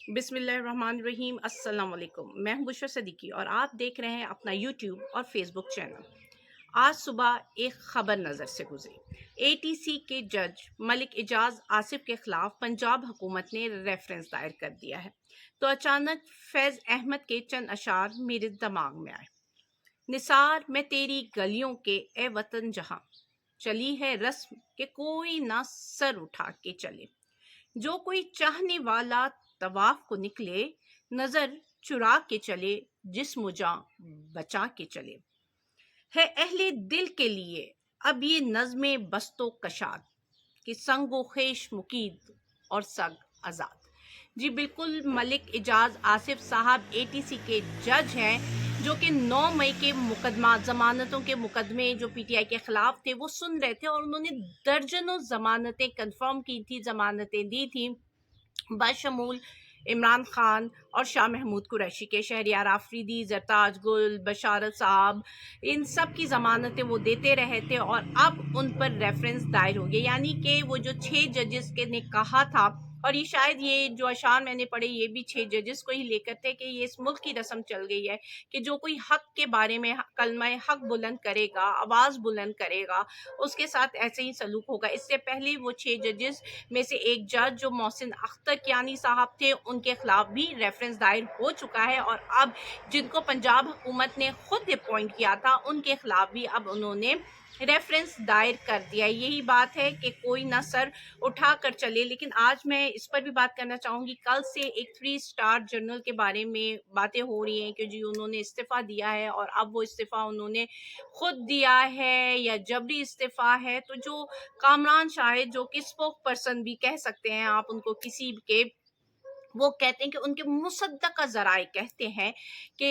बिस्मिल्लाहिर्रहमानिर्रहीम। अस्सलाम वालेकुम। मैं हूं बुशरा सदीकी और आप देख रहे हैं अपना यूट्यूब और फेसबुक चैनल। आज सुबह एक खबर नज़र से गुजरी। एटीसी के जज मलिक इजाज आसिफ के खिलाफ पंजाब हुकूमत ने रेफरेंस दायर कर दिया है, तो अचानक फैज़ अहमद के चंद अशार मेरे दिमाग में आए। निसार मैं तेरी गलियों के ए वतन जहां, चली है रस्म के कोई ना सर उठा के चले। जो कोई चाहने वाला तवाफ को निकले, नजर चुरा के चले, जिस्म जां बचा के चले। है अहले दिल के लिए अब ये नज़्मे बस्तो कशाद, कि संगो खेश मुकीद और सग आज़ाद। जी बिल्कुल, मलिक इजाज आसिफ साहब एटीसी के जज हैं, जो कि 9 मई के मुकदमा जमानतों के मुकदमे जो पीटीआई के खिलाफ थे वो सुन रहे थे, और उन्होंने दर्जनों जमानतें कंफर्म की थी, जमानतें दी थी, बशमूल इमरान खान और शाह महमूद कुरैशी के। शहरियार आफरीदी, जरताज गुल, बशारत साहब, इन सब की ज़मानतें वो देते रहे थे, और अब उन पर रेफरेंस दायर हो गया। यानी कि वो जो 6 जजेस के ने कहा था, और ये शायद ये जो अशार मैंने पढ़े ये भी 6 जजेस को ही लेकर थे, कि ये इस मुल्क की रस्म चल गई है कि जो कोई हक के बारे में कलमा हक बुलंद करेगा, आवाज़ बुलंद करेगा, उसके साथ ऐसे ही सलूक होगा। इससे पहले वो 6 जजेस में से एक जज जो मोहसिन अख्तर कियानी साहब थे, उनके खिलाफ भी रेफरेंस दायर हो चुका है, और अब जिनको पंजाब हुकूमत ने खुद अपॉइंट किया था उनके खिलाफ भी अब उन्होंने रेफरेंस दायर कर दिया। यही बात है कि कोई ना सर उठा कर चले। लेकिन आज मैं इस पर भी बात करना चाहूँगी, कल से एक 3 स्टार जनरल के बारे में बातें हो रही हैं कि जी उन्होंने इस्तीफ़ा दिया है, और अब वो इस्तीफ़ा उन्होंने खुद दिया है या जबरी इस्तीफ़ा है। तो जो कामरान शाहिद, जो कि स्पोक पर्सन भी कह सकते हैं आप उनको किसी के, वो कहते हैं कि उनके मुसद्दक़ा ज़राए कहते हैं कि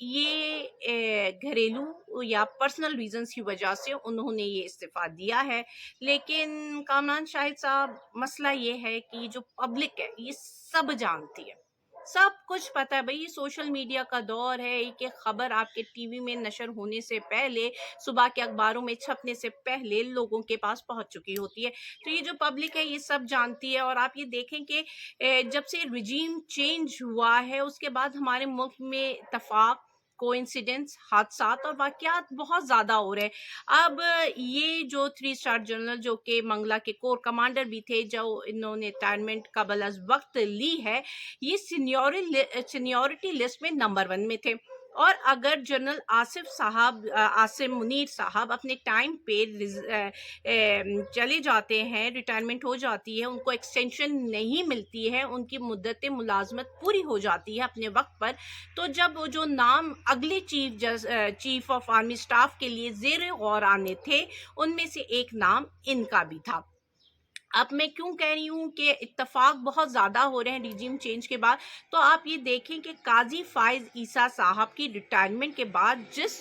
ये घरेलू या पर्सनल रीज़न्स की वजह से उन्होंने ये इस्तीफ़ा दिया है। लेकिन कामरान शाहिद साहब, मसला ये है कि जो पब्लिक है ये सब जानती है, सब कुछ पता है। भाई ये सोशल मीडिया का दौर है, एक एक खबर आपके टीवी में नशर होने से पहले, सुबह के अखबारों में छपने से पहले लोगों के पास पहुंच चुकी होती है। तो ये जो पब्लिक है ये सब जानती है। और आप ये देखें कि जब से रिजीम चेंज हुआ है उसके बाद हमारे मुल्क में इत्तफाक, कोइंसिडेंस, हादसात और वाक़यात बहुत ज़्यादा हो रहे हैं। अब ये जो 3 स्टार जनरल जो कि मंगला के कोर कमांडर भी थे, जो इन्होंने रिटायरमेंट कबल अज़ वक्त ली है, ये सीनियरिटी लिस्ट में नंबर 1 में थे। और अगर जनरल आसिफ साहब, आसिम मुनीर साहब अपने टाइम पे चले जाते हैं, रिटायरमेंट हो जाती है, उनको एक्सटेंशन नहीं मिलती है, उनकी मुद्दत मुलाजमत पूरी हो जाती है अपने वक्त पर, तो जब वो जो नाम अगले चीफ ऑफ आर्मी स्टाफ के लिए ज़ेर गौर आने थे, उनमें से एक नाम इनका भी था। अब मैं क्यों कह रही हूँ कि इत्तेफाक बहुत ज़्यादा हो रहे हैं रिजीम चेंज के बाद, तो आप ये देखें कि काजी फाइज ईसा साहब की रिटायरमेंट के बाद जिस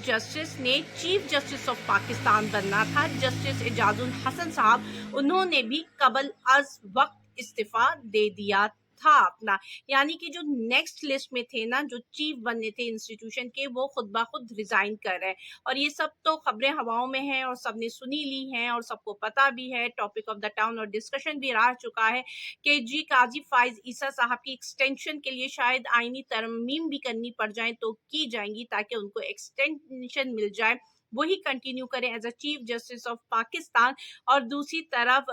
जस्टिस ने चीफ जस्टिस ऑफ पाकिस्तान बनना था, जस्टिस एजाजुल हसन साहब, उन्होंने भी कबल अज वक्त इस्तीफ़ा दे दिया था अपना। यानी कि जो नेक्स्ट लिस्ट में थे ना, जो चीफ बनने थे इंस्टीट्यूशन के, वो खुद ब खुद रिजाइन कर रहे हैं। और ये सब तो खबरें हवाओं में हैं और सबने सुनी ली हैं और सबको पता भी है, टॉपिक ऑफ द टाउन और डिस्कशन भी रह चुका है कि जी काजी फाइज ईसा साहब की एक्सटेंशन के लिए शायद आईनी तरमीम भी करनी पड़ जाए तो की जाएंगी, ताकि उनको एक्सटेंशन मिल जाए, वही कंटिन्यू करें as a chief justice of Pakistan. और दूसरी तरफ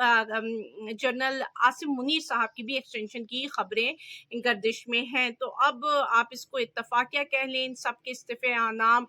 जनरल आसिम मुनीर साहब की भी एक्सटेंशन की खबरें गर्दिश में हैं। तो अब आप इसको इत्तफाकिया कह लें, इन सब के इस्तीफे आना,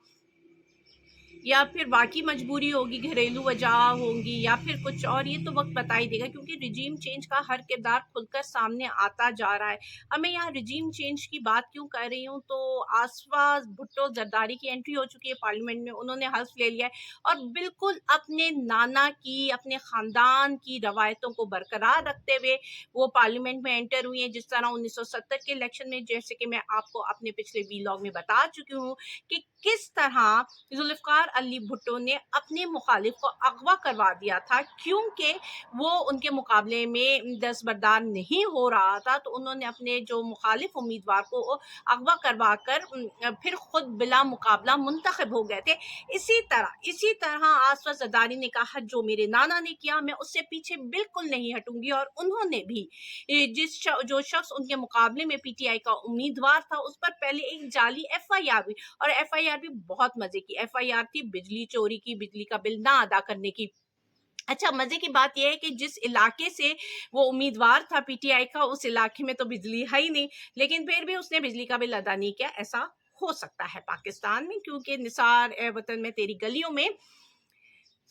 या फिर वाकई मजबूरी होगी, घरेलू वजह होंगी, या फिर कुछ और, ये तो वक्त बता ही देगा, क्योंकि रिजीम चेंज का हर किरदार खुलकर सामने आता जा रहा है। अब मैं यहाँ रिजीम चेंज की बात क्यों कर रही हूँ, तो आसफा भुट्टो जरदारी की एंट्री हो चुकी है पार्लियामेंट में, उन्होंने हल्फ ले लिया है और बिल्कुल अपने नाना की, अपने ख़ानदान की रवायतों को बरकरार रखते हुए वो पार्लियामेंट में एंटर हुई हैं। जिस तरह 1970 के इलेक्शन में, जैसे कि मैं आपको अपने पिछले वीलॉग में बता चुकी हूँ कि किस तरह जुल्फ़िकार علی بھٹو نے اپنے مخالف کو اغوا کروا دیا تھا، کیونکہ وہ ان کے مقابلے میں دستبردار نہیں ہو رہا تھا، تو انہوں نے اپنے جو مخالف امیدوار کو اغوا کروا کر پھر خود بلا مقابلہ منتخب ہو گئے تھے۔ اسی طرح آصف زرداری نے کہا جو میرے نانا نے کیا میں اس سے پیچھے بالکل نہیں ہٹوں گی، اور انہوں نے بھی جو شخص ان کے مقابلے میں پی ٹی آئی کا امیدوار تھا اس پر پہلے ایک جعلی ایف آئی آر ہوئی، اور ایف آئی آر بھی بہت مزے کی ایف آئی آر تھی، بجلی چوری کی، بجلی کا بل نہ ادا کرنے کی۔ اچھا، مزے کی بات یہ ہے کہ جس علاقے سے وہ امیدوار تھا پی ٹی آئی کا، اس علاقے میں تو بجلی ہے ہی نہیں، لیکن پھر بھی اس نے بجلی کا بل ادا نہیں کیا۔ ایسا ہو سکتا ہے پاکستان میں، کیونکہ نثار اے وطن میں تیری گلیوں میں،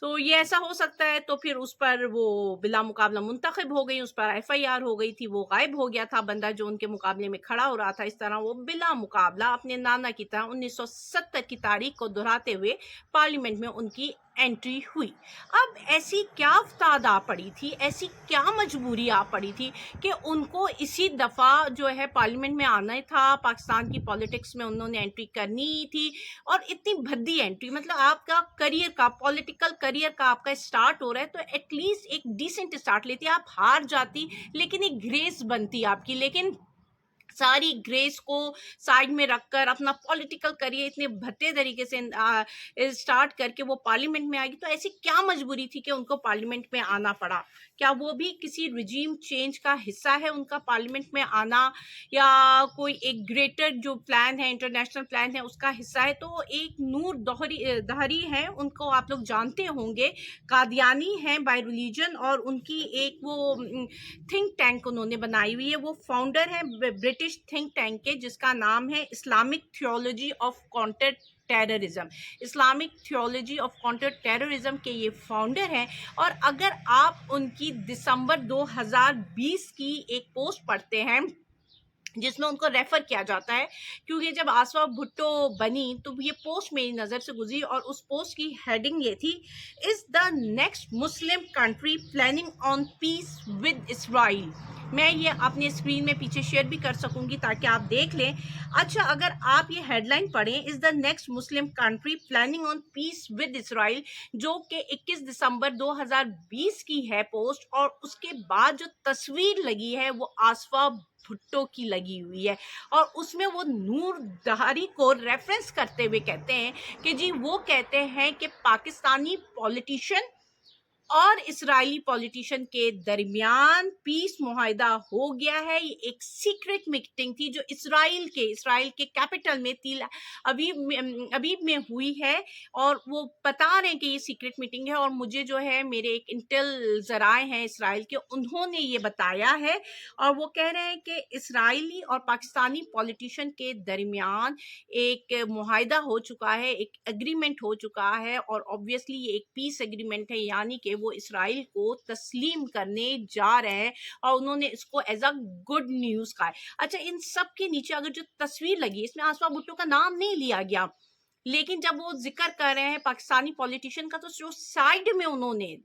تو یہ ایسا ہو سکتا ہے۔ تو پھر اس پر وہ بلا مقابلہ منتخب ہو گئی، اس پر ایف آئی آر ہو گئی تھی، وہ غائب ہو گیا تھا بندہ جو ان کے مقابلے میں کھڑا ہو رہا تھا۔ اس طرح وہ بلا مقابلہ اپنے نانا کی طرح 1970 کی تاریخ کو دہراتے ہوئے پارلیمنٹ میں ان کی انٹری ہوئی۔ اب ایسی کیا افتاد آ پڑی تھی، ایسی کیا مجبوری آ پڑی تھی کہ ان کو اسی دفعہ جو ہے پارلیمنٹ میں آنا ہی تھا، پاکستان کی پالیٹکس میں انہوں نے انٹری کرنی ہی تھی، اور اتنی بھدی انٹری، مطلب آپ کا کریئر کا، پولیٹیکل کریئر کا آپ کا اسٹارٹ ہو رہا ہے تو ایٹ لیسٹ ایک ڈیسنٹ اسٹارٹ لیتی، آپ ہار جاتی لیکن ایک گریس بنتی آپ کی، لیکن ساری گریس کو سائڈ میں رکھ کر اپنا پولیٹیکل کریئر اتنے بھدے طریقے سے اسٹارٹ کر کے وہ پارلیمنٹ میں آئے گی، تو ایسی کیا مجبوری تھی کہ ان کو پارلیمنٹ میں آنا پڑا؟ کیا وہ بھی کسی رجیم چینج کا حصہ ہے ان کا پارلیمنٹ میں آنا، یا کوئی ایک گریٹر جو پلان ہے، انٹرنیشنل پلان ہے، اس کا حصہ ہے؟ تو ایک نور دہری ہے، ان کو آپ لوگ جانتے ہوں گے، قادیانی ہیں بائی ریلیجن، اور ان کی ایک وہ تھنک ٹینک انہوں نے بنائی ہوئی ہے، وہ فاؤنڈر ہیں برٹش تھنک ٹینک کے، جس کا نام ہے Islamic theology of counter terrorism. Islamic theology of counter terrorism کے یہ فاؤنڈر ہیں، اور اگر آپ ان کی دسمبر 2020 کی ایک پوسٹ پڑھتے ہیں جس میں ان کو ریفر کیا جاتا ہے، کیونکہ جب آصفہ بھٹو بنی تو یہ پوسٹ میری نظر سے گزری، اور اس پوسٹ کی ہیڈنگ یہ تھی، is the next Muslim country planning on peace with Israel. میں یہ اپنے اسکرین میں پیچھے شیئر بھی کر سکوں گی تاکہ آپ دیکھ لیں۔ اچھا، اگر آپ یہ ہیڈ لائن پڑھیں، is the next Muslim country planning on peace with Israel, جو کہ 21 دسمبر 2020 کی ہے پوسٹ، اور اس کے بعد جو تصویر لگی ہے وہ آصفہ بھٹو کی لگی ہوئی ہے، اور اس میں وہ نور دہری کو ریفرنس کرتے ہوئے کہتے ہیں کہ جی وہ کہتے ہیں کہ پاکستانی پولیٹیشین اور اسرائیلی پولیٹیشین کے درمیان پیس معاہدہ ہو گیا ہے۔ یہ ایک سیکرٹ میٹنگ تھی جو اسرائیل کے کیپٹل میں تل ابیب میں ہوئی ہے، اور وہ بتا رہے ہیں کہ یہ سیکرٹ میٹنگ ہے، اور مجھے جو ہے میرے ایک انٹل ذرائع ہیں اسرائیل کے، انہوں نے یہ بتایا ہے، اور وہ کہہ رہے ہیں کہ اسرائیلی اور پاکستانی پولیٹیشین کے درمیان ایک معاہدہ ہو چکا ہے، ایک ایگریمنٹ ہو چکا ہے، اور obviously یہ ایک پیس ایگریمنٹ ہے، یعنی کہ وہ اسرائیل کو تسلیم کرنے جا رہے ہیں، اور انہوں نے اس کو ایز اے گڈ نیوز کہا ہے۔ اچھا، ان سب کے نیچے اگر جو تصویر لگی، اس میں آصفہ بھٹو کا نام نہیں لیا گیا، لیکن جب وہ ذکر کر رہے ہیں پاکستانی پولیٹیشین کا، تو جو سائڈ میں انہوں نے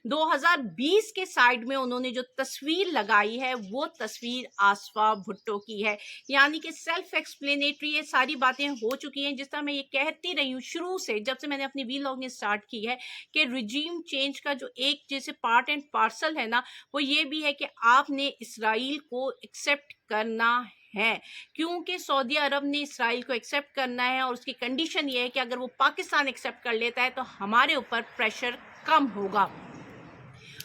2020 کے سائڈ میں انہوں نے جو تصویر لگائی ہے وہ تصویر آصفہ بھٹو کی ہے، یعنی کہ سیلف ایکسپلینیٹری ہے، ساری باتیں ہو چکی ہیں۔ جس طرح میں یہ کہتی رہی ہوں شروع سے، جب سے میں نے اپنی وی لاگ نے سٹارٹ کی ہے، کہ رجیم چینج کا جو ایک جیسے پارٹ اینڈ پارسل ہے نا، وہ یہ بھی ہے کہ آپ نے اسرائیل کو ایکسیپٹ کرنا ہے، کیونکہ سعودی عرب نے اسرائیل کو ایکسیپٹ کرنا ہے، اور اس کی کنڈیشن یہ ہے کہ اگر وہ پاکستان ایکسیپٹ کر لیتا ہے تو ہمارے اوپر پریشر کم ہوگا۔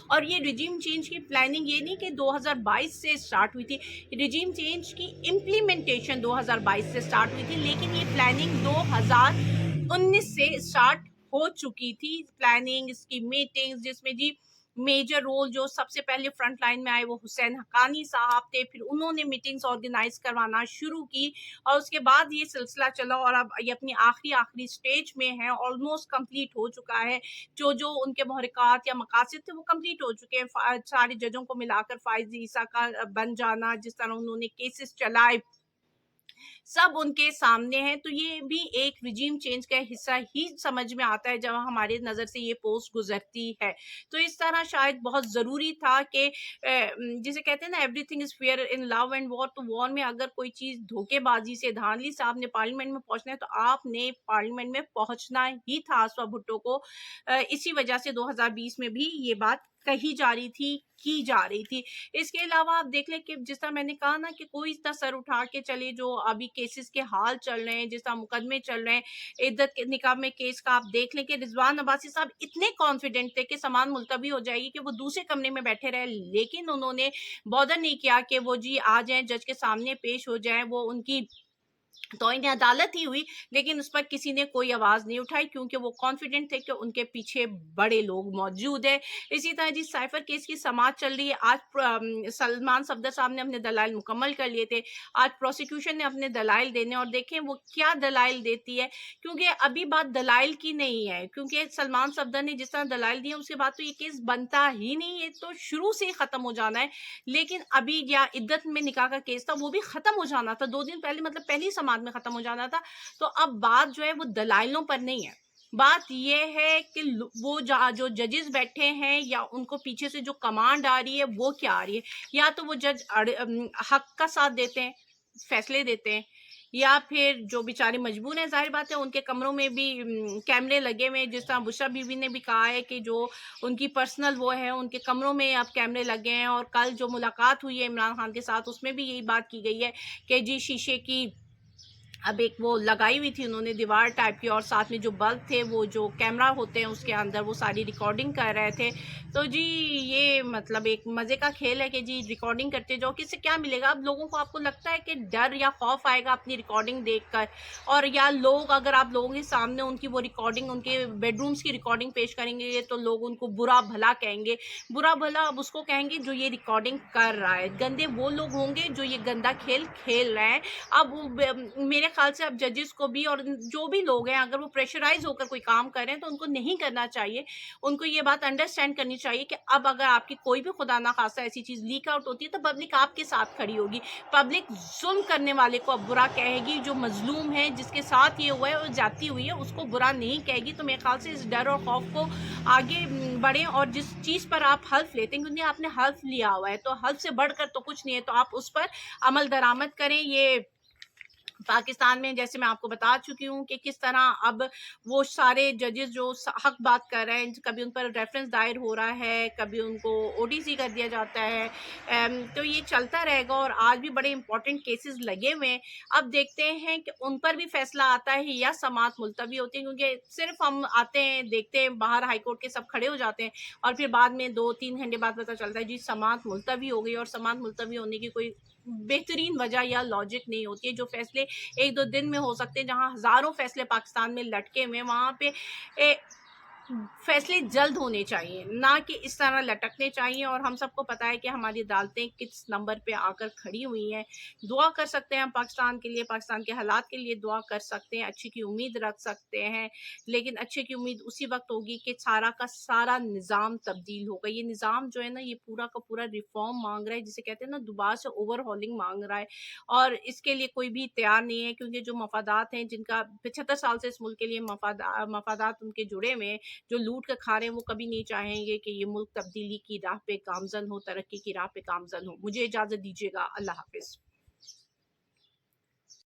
اور یہ رجیم چینج کی پلاننگ یہ نہیں کہ 2022 سے سٹارٹ ہوئی تھی، رجیم چینج کی امپلیمنٹیشن 2022 سے سٹارٹ ہوئی تھی، لیکن یہ پلاننگ 2019 سے سٹارٹ ہو چکی تھی، پلاننگ، اس کی میٹنگز، جس میں جی میجر رول جو سب سے پہلے فرنٹ لائن میں آئے وہ حسین حقانی صاحب تھے، پھر انہوں نے میٹنگز آرگنائز کروانا شروع کی، اور اس کے بعد یہ سلسلہ چلا، اور اب یہ اپنی آخری سٹیج میں ہے، آلموسٹ کمپلیٹ ہو چکا ہے، جو ان کے محرکات یا مقاصد تھے وہ کمپلیٹ ہو چکے ہیں، سارے ججوں کو ملا کر فائز عیسیٰ کا بن جانا، جس طرح انہوں نے کیسز چلائے، सब उनके सामने है। तो ये भी एक रिजीम चेंज का हिस्सा ही समझ में आता है जब हमारे नज़र से ये पोस्ट गुजरती है। तो इस तरह शायद बहुत ज़रूरी था कि जिसे कहते हैं ना, everything is fair in love and war, तो वॉर में अगर कोई चीज़ धोखेबाजी से, धांधली से आपने पार्लियामेंट में पहुंचना है तो आपने पार्लियामेंट में पहुंचना ही था आसवा भुट्टो को। इसी वजह से 2020 में भी ये बात कही जा रही थी, की जा रही थी। इसके अलावा आप देख लें कि जिस तरह मैंने कहा ना कि कोई इतना सर उठा के चले, जो अभी केसेस के हाल चल रहे हैं, जिस तरह मुकदमे चल रहे हैं, इद्दत के निकाह में केस का आप देख लें कि रिजवान अब्बासी साहब इतने कॉन्फिडेंट थे कि समान मुलतवी हो जाएगी कि वो दूसरे कमरे में बैठे रहे, लेकिन उन्होंने बॉदर नहीं किया कि वो जी आ जाएं, जज के सामने पेश हो जाएं। वो उनकी तो इन्हें अदालत ही हुई, लेकिन उस पर किसी ने कोई आवाज नहीं उठाई, क्योंकि वो कॉन्फिडेंट थे कि उनके पीछे बड़े लोग मौजूद हैं। इसी तरह जी साइफर केस की समाअत चल रही है। आज सलमान सफदर साहब ने अपने दलाइल मुकम्मल कर लिए थे। आज प्रोसिक्यूशन ने अपने दलाइल देने, और देखें वो क्या दलाइल देती है, क्योंकि अभी बात दलाइल की नहीं है, क्योंकि सलमान सफदर ने जिस तरह दलाइल दिए उसके बाद तो ये केस बनता ही नहीं है, तो शुरू से ही खत्म हो जाना है। लेकिन अभी या इद्दत में निकाह का केस था, वो भी खत्म हो जाना था 2 दिन पहले, मतलब पहली समाअत में खत्म हो जाना था। तो अब बात जो है वो दलाइलों पर नहीं है, बात ये है कि वो जो जजेस बैठे हैं, या उनको पीछे से जो कमांड आ रही है वो क्या आ रही है। या तो वो जज हक का साथ देते हैं, फैसले देते हैं, या फिर जो बेचारे मजबूर हैं, जाहिर बात है उनके कमरों में भी कैमरे लगे हुए हैं। जिस तरह बुशरा बीवी ने भी कहा है कि जो उनकी पर्सनल वो है, उनके कमरों में अब कैमरे लगे हैं। और कल जो मुलाकात हुई है इमरान खान के साथ, उसमें भी यही बात की गई है कि जी शीशे की अब एक वो लगाई हुई थी उन्होंने दीवार टाइप की, और साथ में जो बल्ब थे, वो जो कैमरा होते हैं उसके अंदर, वो सारी रिकॉर्डिंग कर रहे थे। तो जी ये मतलब एक मज़े का खेल है कि जी रिकॉर्डिंग करते जाओ, किससे क्या मिलेगा। अब लोगों को, आपको लगता है कि डर या खौफ आएगा अपनी रिकॉर्डिंग देखकर, और या लोग अगर आप लोगों के सामने उनकी वो रिकॉर्डिंग, उनके बेडरूम्स की रिकॉर्डिंग पेश करेंगे तो लोग उनको बुरा भला कहेंगे। बुरा भला अब उसको कहेंगे जो ये रिकॉर्डिंग कर रहा है, गंदे वो लोग होंगे जो ये गंदा खेल खेल रहे हैं। अब मेरे ख्याल से अब जजेस को भी, और जो भी लोग हैं, अगर वो प्रेशराइज होकर कोई काम कर रहे हैं तो उनको नहीं करना चाहिए। उनको ये बात अंडरस्टैंड करनी चाहिए कि अब अगर आपकी कोई भी खुदा ना खासा ऐसी चीज़ लीक आउट होती है तो पब्लिक आपके साथ खड़ी होगी। पब्लिक जुल्म करने वाले को अब बुरा कहेगी, जो मजलूम है, जिसके साथ ये हुआ है और जाती हुई है, उसको बुरा नहीं कहेगी। तो मेरे ख्याल से इस डर और खौफ को आगे बढ़ें, और जिस चीज़ पर आप हल्फ लेते हैं, क्योंकि आपने हल्फ लिया हुआ है, तो हल्फ से बढ़कर तो कुछ नहीं है, तो आप उस पर अमल दरामद करें। ये पाकिस्तान में, जैसे मैं आपको बता चुकी हूँ कि किस तरह अब वो सारे जजेस जो हक बात कर रहे हैं, कभी उन पर रेफरेंस दायर हो रहा है, कभी उनको ओटीसी कर दिया जाता है। तो ये चलता रहेगा, और आज भी बड़े इंपॉर्टेंट केसेस लगे हुए हैं। अब देखते हैं कि उन पर भी फैसला आता है या समाअत मुलतवी होती है, क्योंकि सिर्फ हम आते हैं, देखते हैं बाहर हाई कोर्ट के सब खड़े हो जाते हैं, और फिर बाद में 2-3 घंटे बाद पता चलता है जी समाअत मुलतवी हो गई। और समाअत मुलतवी होने की कोई बेहतरीन वजह या लॉजिक नहीं होती है। जो फैसले 1-2 दिन में हो सकते हैं, जहाँ हज़ारों फैसले पाकिस्तान में लटके हुए हैं, वहाँ पे ए, फैसले जल्द होने चाहिए, ना कि इस तरह लटकने चाहिए। और हम सबको पता है कि हमारी अदालतें किस नंबर पे आकर खड़ी हुई हैं। दुआ कर सकते हैं हम पाकिस्तान के लिए, पाकिस्तान के हालात के लिए दुआ कर सकते हैं, अच्छे की उम्मीद रख सकते हैं, लेकिन अच्छे की उम्मीद उसी वक्त होगी कि सारा का सारा निज़ाम तब्दील होगा। ये निज़ाम जो है ना, ये पूरा का पूरा रिफॉर्म मांग रहा है, जिसे कहते हैं ना, दोबारा से ओवरहॉलिंग मांग रहा है, और इसके लिए कोई भी तैयार नहीं है, क्योंकि जो मफादात हैं, जिनका 75 साल से इस मुल्क के लिए मफादात उनके जुड़े हुए हैं, जो लूट कर खा रहे हैं, वो कभी नहीं चाहेंगे कि ये मुल्क तब्दीली की राह पे गामजन हो, तरक्की की राह पे गामजन हो। मुझे इजाज़त दीजिएगा। अल्लाह हाफ़िज़।